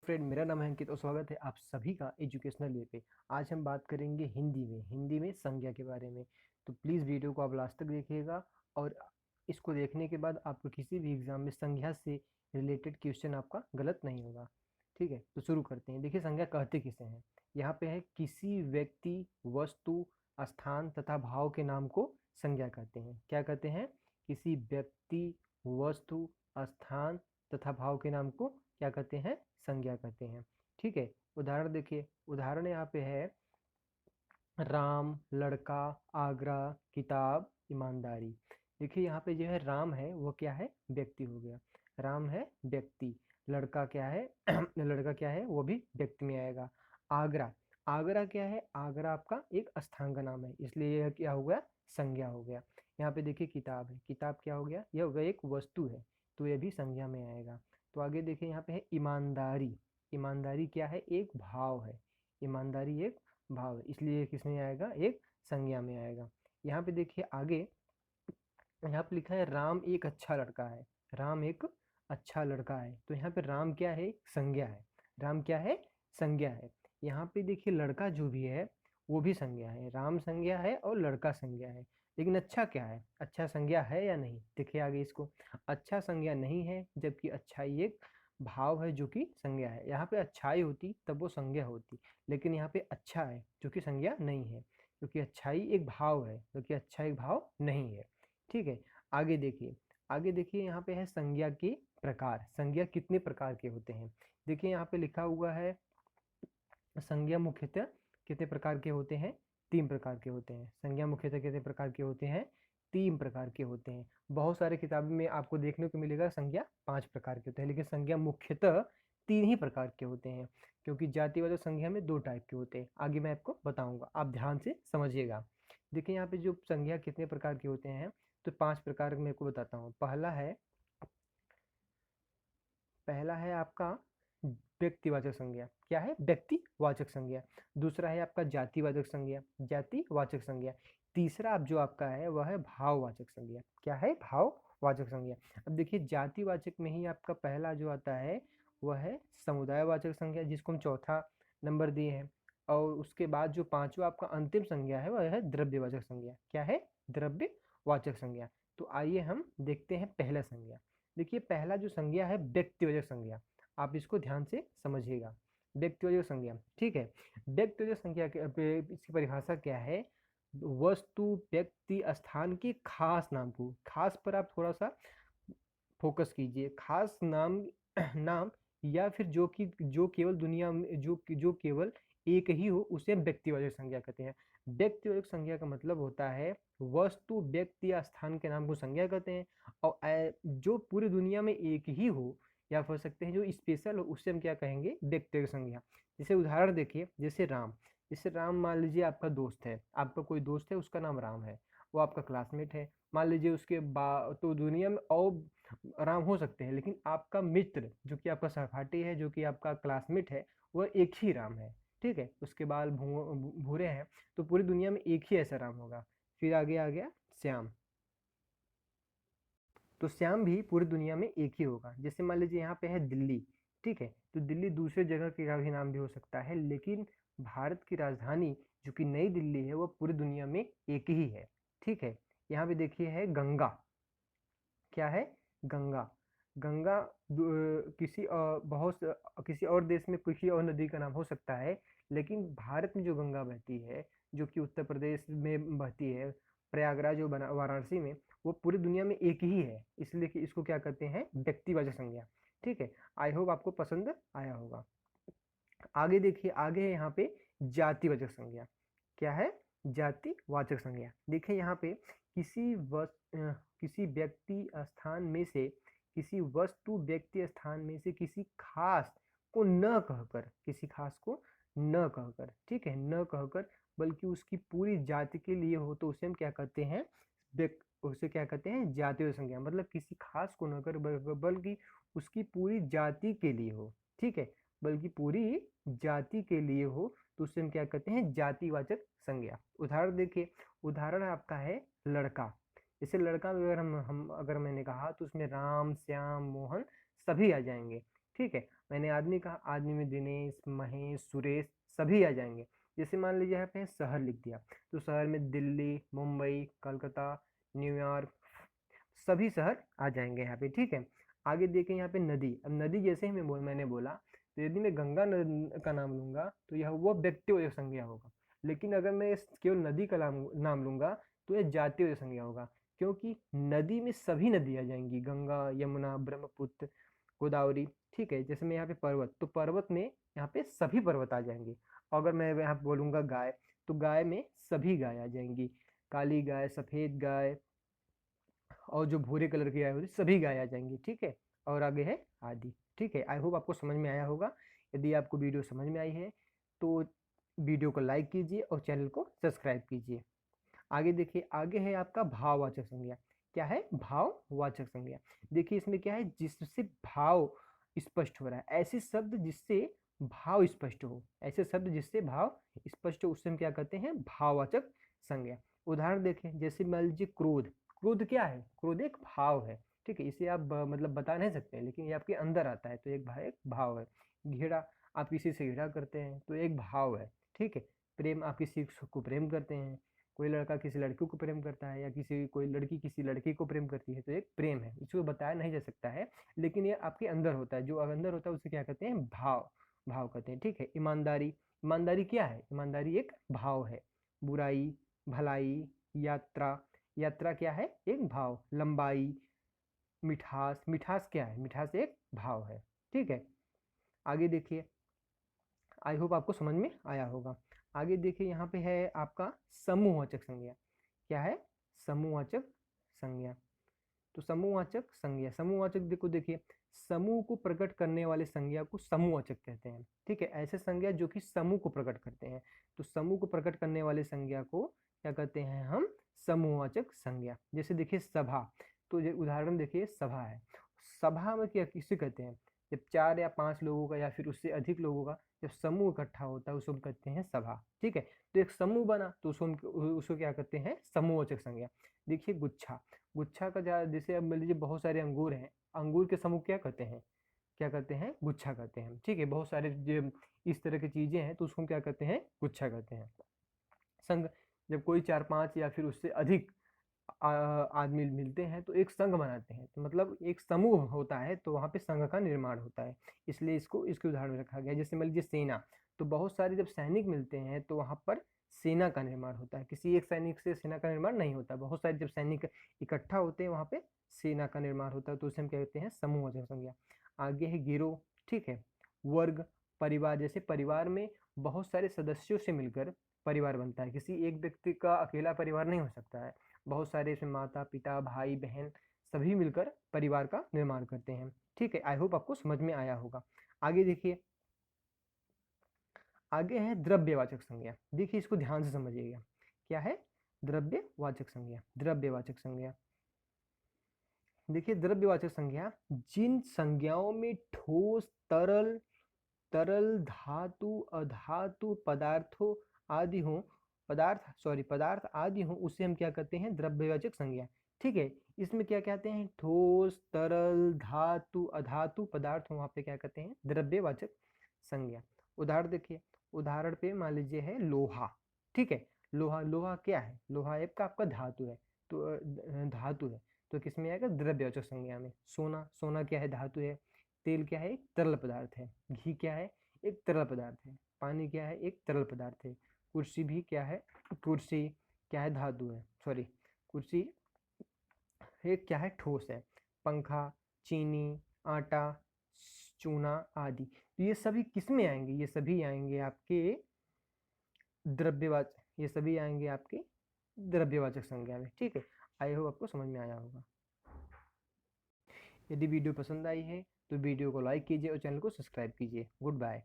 Friend, मेरा नाम है अंकित और स्वागत है आप सभी का एजुकेशनल वे पे। आज हम बात करेंगे हिंदी में संज्ञा के बारे में। तो प्लीज़ वीडियो को आप लास्ट तक देखिएगा और इसको देखने के बाद आपको किसी भी एग्जाम में संज्ञा से रिलेटेड क्वेश्चन आपका गलत नहीं होगा। ठीक है, तो शुरू करते हैं। देखिए, संज्ञा कहते किसे हैं। यहाँ पे है किसी व्यक्ति, वस्तु, स्थान तथा भाव के नाम को संज्ञा कहते हैं। क्या कहते हैं? किसी व्यक्ति, वस्तु, स्थान तथा भाव के नाम को क्या कहते हैं? संज्ञा कहते हैं। ठीक है, उदाहरण देखिए। उदाहरण यहाँ पे है राम, लड़का, आगरा, किताब, ईमानदारी। देखिए यहाँ पे जो है राम है वो क्या है? व्यक्ति हो गया। राम है व्यक्ति। लड़का क्या है? लड़का क्या है? वो भी व्यक्ति में आएगा। आगरा, आगरा क्या है? आगरा आपका एक स्थान का नाम है, इसलिए यह क्या हो गया? संज्ञा हो गया। यहाँ पे देखिए किताब है, किताब क्या हो गया? यह वह एक वस्तु है, तो यह भी संज्ञा में आएगा। तो आगे देखिए यहाँ पे है ईमानदारी। ईमानदारी क्या है? एक भाव है। ईमानदारी एक भाव है, इसलिए किसमें आएगा? एक संज्ञा में आएगा। यहाँ पे देखिए आगे, यहाँ पे लिखा है राम एक अच्छा लड़का है। राम एक अच्छा लड़का है, तो यहाँ पे राम क्या है? संज्ञा है। राम क्या है? संज्ञा है। यहाँ पे देखिए लड़का जो भी है वो भी संज्ञा है। राम संज्ञा है और लड़का संज्ञा है, लेकिन अच्छा क्या है? अच्छा संज्ञा है या नहीं? देखिए आगे इसको, अच्छा संज्ञा नहीं है, जबकि अच्छाई एक भाव है जो कि संज्ञा है। यहाँ पे अच्छाई होती तब वो संज्ञा होती, लेकिन यहाँ पे अच्छा है जो कि संज्ञा नहीं है, क्योंकि अच्छाई एक भाव है, क्योंकि अच्छा एक भाव नहीं है। ठीक है, आगे देखिए। आगे देखिए यहाँ पे है संज्ञा के प्रकार। संज्ञा कितने प्रकार के होते हैं? देखिए यहाँ पे लिखा हुआ है संज्ञा मुख्यतः कितने प्रकार के होते हैं? 3 प्रकार के होते हैं। संज्ञा मुख्यतः कितने प्रकार के होते हैं? 3 प्रकार के होते हैं। बहुत सारे किताबों में आपको देखने को मिलेगा संज्ञा 5 प्रकार के होते हैं, लेकिन संज्ञा मुख्यतः 3 ही प्रकार के होते हैं, क्योंकि जातिवाचक संज्ञा में 2 टाइप के होते हैं। आगे मैं आपको बताऊंगा, आप ध्यान से समझिएगा। देखिए यहाँ पे जो संज्ञा कितने प्रकार के होते हैं, तो 5 प्रकार मेरे को बताता हूँ। पहला है आपका व्यक्तिवाचक संज्ञा। क्या है? व्यक्तिवाचक संज्ञा। दूसरा है आपका जातिवाचक संज्ञा, जातिवाचक संज्ञा। तीसरा अब जो आपका है वह है भाववाचक संज्ञा। क्या है? भाववाचक संज्ञा। अब देखिए जातिवाचक में ही आपका पहला जो आता है वह है समुदायवाचक संज्ञा, जिसको हम चौथा नंबर दिए हैं। और उसके बाद जो पांचवा आपका अंतिम संज्ञा है वह है द्रव्यवाचक संज्ञा। क्या है? द्रव्यवाचक संज्ञा। तो आइए हम देखते हैं पहला संज्ञा। देखिए पहला जो संज्ञा है व्यक्तिवाचक संज्ञा, आप इसको ध्यान से समझिएगा। व्यक्तिवाचक संज्ञा, ठीक है। व्यक्तिवाचक संज्ञा के इसकी परिभाषा क्या है? वस्तु, व्यक्ति, स्थान के खास नाम को, खास पर आप थोड़ा सा फोकस कीजिए। खास नाम नाम या फिर जो केवल दुनिया में जो केवल एक ही हो, उसे हम व्यक्तिवाचक संज्ञा कहते हैं। व्यक्तिवाचक संज्ञा का मतलब होता है वस्तु, व्यक्ति या स्थान के नाम को संज्ञा कहते हैं। और जो पूरी दुनिया में एक ही हो या हो सकते हैं जो स्पेशल हो, उससे हम क्या कहेंगे? व्यक्तिगत संज्ञा। जैसे उदाहरण देखिए, जैसे राम मान लीजिए आपका दोस्त है, आपका कोई दोस्त है, उसका नाम राम है, वो आपका क्लासमेट है। मान लीजिए उसके बाद तो दुनिया में और राम हो सकते हैं, लेकिन आपका मित्र जो कि आपका सहपाठी है, जो कि आपका क्लासमेट है, वह एक ही राम है। ठीक है, उसके बाल भूरे हैं, तो पूरी दुनिया में एक ही ऐसा राम होगा। फिर आगे आ गया श्याम, तो श्याम भी पूरी दुनिया में एक ही होगा। जैसे मान लीजिए यहाँ पे है दिल्ली, ठीक है, तो दिल्ली दूसरे जगह का भी नाम भी हो सकता है, लेकिन भारत की राजधानी जो कि नई दिल्ली है वह पूरी दुनिया में एक ही है। ठीक है, यहाँ पे देखिए है गंगा। क्या है? गंगा। गंगा किसी और देश में किसी और नदी का नाम हो सकता है, लेकिन भारत में जो गंगा बहती है, जो कि उत्तर प्रदेश में बहती है, प्रयागराज जो बना वाराणसी में, वो पूरी दुनिया में एक ही है, इसलिए कि इसको क्या कहते हैं? व्यक्तिवाचक संज्ञा। ठीक है, आई होप आपको पसंद आया होगा। आगे देखिए, आगे है यहाँ पे जातिवाचक संज्ञा। क्या है? जातिवाचक संज्ञा। देखिए यहाँ पे किसी व्यक्ति स्थान में से, किसी वस्तु व्यक्ति स्थान में से किसी खास को न कहकर, किसी खास को न कहकर, ठीक है, न कहकर, बल्कि उसकी पूरी जाति के लिए हो, तो उसे हम क्या कहते हैं? उसे क्या कहते हैं? जातीय संज्ञा। मतलब किसी खास को न कर बल्कि उसकी पूरी जाति के लिए हो। ठीक है, बल्कि पूरी जाति के लिए हो, तो उसे हम क्या कहते हैं? जातिवाचक संज्ञा। उदाहरण देखिए, उदाहरण आपका है लड़का। जैसे लड़का अगर हम अगर मैंने कहा तो उसमें राम, श्याम, मोहन सभी आ जाएंगे। ठीक है, मैंने आदमी कहा, आदमी में दिनेश, महेश, सुरेश सभी आ जाएंगे। जैसे मान लीजिए यहाँ पे शहर लिख दिया, तो शहर में दिल्ली, मुंबई, कलकत्ता, न्यूयॉर्क, सभी शहर आ जाएंगे यहाँ पे, ठीक है। आगे देखें यहाँ पे नदी। अब नदी जैसे ही मैंने बोला, तो यदि मैं गंगा का नाम लूंगा तो यह वो व्यक्तिवाचक संज्ञा होगा। लेकिन अगर मैं केवल नदी का नाम लूंगा तो यह जातिवाचक संज्ञा होगा, क्योंकि नदी में सभी नदी आ जाएंगी, गंगा, यमुना, ब्रह्मपुत्र, गोदावरी, ठीक है। जैसे मैं यहाँ पे पर्वत, तो पर्वत में यहाँ पे सभी पर्वत आ जाएंगे। अगर मैं यहाँ पे बोलूंगा गाय, तो गाय में सभी गाय आ जाएंगी, काली गाय, सफेद गाय, और जो भूरे कलर की गाय होती है सभी गाय आ जाएंगी, ठीक है। और आगे है आदि, ठीक है। आई होप आपको समझ में आया होगा। यदि आपको वीडियो समझ में आई है तो वीडियो को लाइक कीजिए और चैनल को सब्सक्राइब कीजिए। आगे देखिए, आगे है आपका भाववाचक संज्ञा। क्या है? भाववाचक संज्ञा। देखिए इसमें क्या है, जिससे भाव स्पष्ट हो रहा है, ऐसे शब्द जिससे भाव स्पष्ट हो, ऐसे शब्द जिससे भाव स्पष्ट हो, उससे हम क्या कहते हैं? भाववाचक संज्ञा। उदाहरण देखें, जैसे मान लीजिए क्रोध। क्रोध क्या है? क्रोध एक भाव है, ठीक है। इसे आप मतलब बता नहीं सकते, लेकिन ये आपके अंदर आता है, तो एक भाव है। घृणा, आप किसी से घृणा करते हैं तो एक भाव है, ठीक है। प्रेम, आप किसी को प्रेम करते हैं, कोई लड़का किसी लड़की को प्रेम करता है, या कोई लड़की किसी लड़की को प्रेम करती है, तो एक प्रेम है। इसको बताया नहीं जा सकता है, लेकिन ये आपके अंदर होता है। जो अंदर होता है उसे क्या कहते हैं? भाव, भाव कहते हैं, ठीक है। ईमानदारी। ईमानदारी क्या है? ईमानदारी एक भाव है। बुराई, भलाई, यात्रा। यात्रा क्या है? एक भाव। लंबाई, मिठास। मिठास क्या है? मिठास एक भाव है, ठीक है। आगे देखिए, आई होप आपको समझ में आया होगा। आगे देखिए, यहाँ पे है आपका समूहवाचक संज्ञा। क्या है? समूहवाचक संज्ञा। तो समूहवाचक संज्ञा, समूहवाचक देखो, देखिए समूह को प्रकट करने वाले संज्ञा को समूहवाचक कहते हैं, ठीक है। ऐसे संज्ञा जो कि समूह को प्रकट करते हैं, तो समूह को प्रकट करने वाले संज्ञा को क्या कहते हैं हम? समूहवाचक संज्ञा। जैसे देखिए सभा, तो उदाहरण देखिए सभा है। सभा में क्या किसे कहते हैं? जब 4 या 5 लोगों का या फिर उससे अधिक लोगों का जब समूह इकट्ठा होता है उसको हम कहते हैं सभा, ठीक है। तो एक समूह बना तो उसको क्या कहते हैं? समूहवाचक संज्ञा। देखिए गुच्छा। गुच्छा का जैसे अब मान लीजिए बहुत सारे अंगूर हैं, अंगूर के समूह क्या कहते हैं? क्या कहते हैं? गुच्छा कहते हैं, ठीक है। बहुत सारे इस तरह की चीजें हैं तो उसको हम क्या कहते हैं? गुच्छा कहते हैं। संघ, जब कोई 4-5 या फिर उससे अधिक आदमी मिलते हैं तो एक संघ बनाते हैं, तो मतलब एक समूह होता है, तो वहाँ पे संघ का निर्माण होता है, इसलिए इसको इसके उदाहरण में रखा गया। जैसे मान लीजिए सेना, तो बहुत सारे जब सैनिक मिलते हैं तो वहाँ पर सेना का निर्माण होता है, किसी एक सैनिक से सेना का निर्माण नहीं होता, बहुत सारे जब सैनिक इकट्ठा होते हैं वहाँ पे सेना का निर्माण होता है, तो उसे हम क्या कहते हैं? समूहवाचक संज्ञा। आगे है गिरोह, ठीक है। वर्ग, परिवार। जैसे परिवार में बहुत सारे सदस्यों से मिलकर परिवार बनता है, किसी एक व्यक्ति का अकेला परिवार नहीं हो सकता है, बहुत सारे इसमें माता पिता, भाई बहन सभी मिलकर परिवार का निर्माण करते हैं, ठीक है। आई होप आपको समझ में आया होगा। आगे देखिए, आगे है द्रव्यवाचक संज्ञा। देखिए इसको ध्यान से समझिएगा। क्या है? द्रव्यवाचक संज्ञा। द्रव्यवाचक संज्ञा, देखिए द्रव्यवाचक संज्ञा जिन संज्ञाओं में ठोस, तरल, तरल, धातु, अधातु, पदार्थों आदि हो, पदार्थ आदि हो, उसे हम क्या कहते हैं? द्रव्यवाचक संज्ञा, ठीक है। इसमें क्या कहते हैं? ठोस, तरल, धातु, अधातु, पदार्थ हो, वहां पे क्या कहते हैं? द्रव्यवाचक संज्ञा। उदाहरण देखिए, उदाहरण पे मान लीजिए है लोहा, ठीक है। लोहा, लोहा क्या है? लोहा एक का आपका धातु है, तो धातु है, तो किसमें आएगा? द्रव्यवाचक संज्ञा में। सोना, सोना क्या है? धातु है। तेल क्या है? एक तरल पदार्थ है। घी क्या है? एक तरल पदार्थ है। पानी क्या है? एक तरल पदार्थ है। कुर्सी भी क्या है? कुर्सी क्या है? धातु है, सॉरी, कुर्सी एक क्या है? ठोस है। पंखा, चीनी, आटा, चूना आदि, तो ये सभी किस में आएंगे? ये सभी आएंगे आपके द्रव्यवाचक, ये सभी आएंगे आपके द्रव्यवाचक संज्ञा में, ठीक है। आई होप आपको समझ में आया होगा। यदि वीडियो पसंद आई है तो वीडियो को लाइक कीजिए और चैनल को सब्सक्राइब कीजिए। Good bye.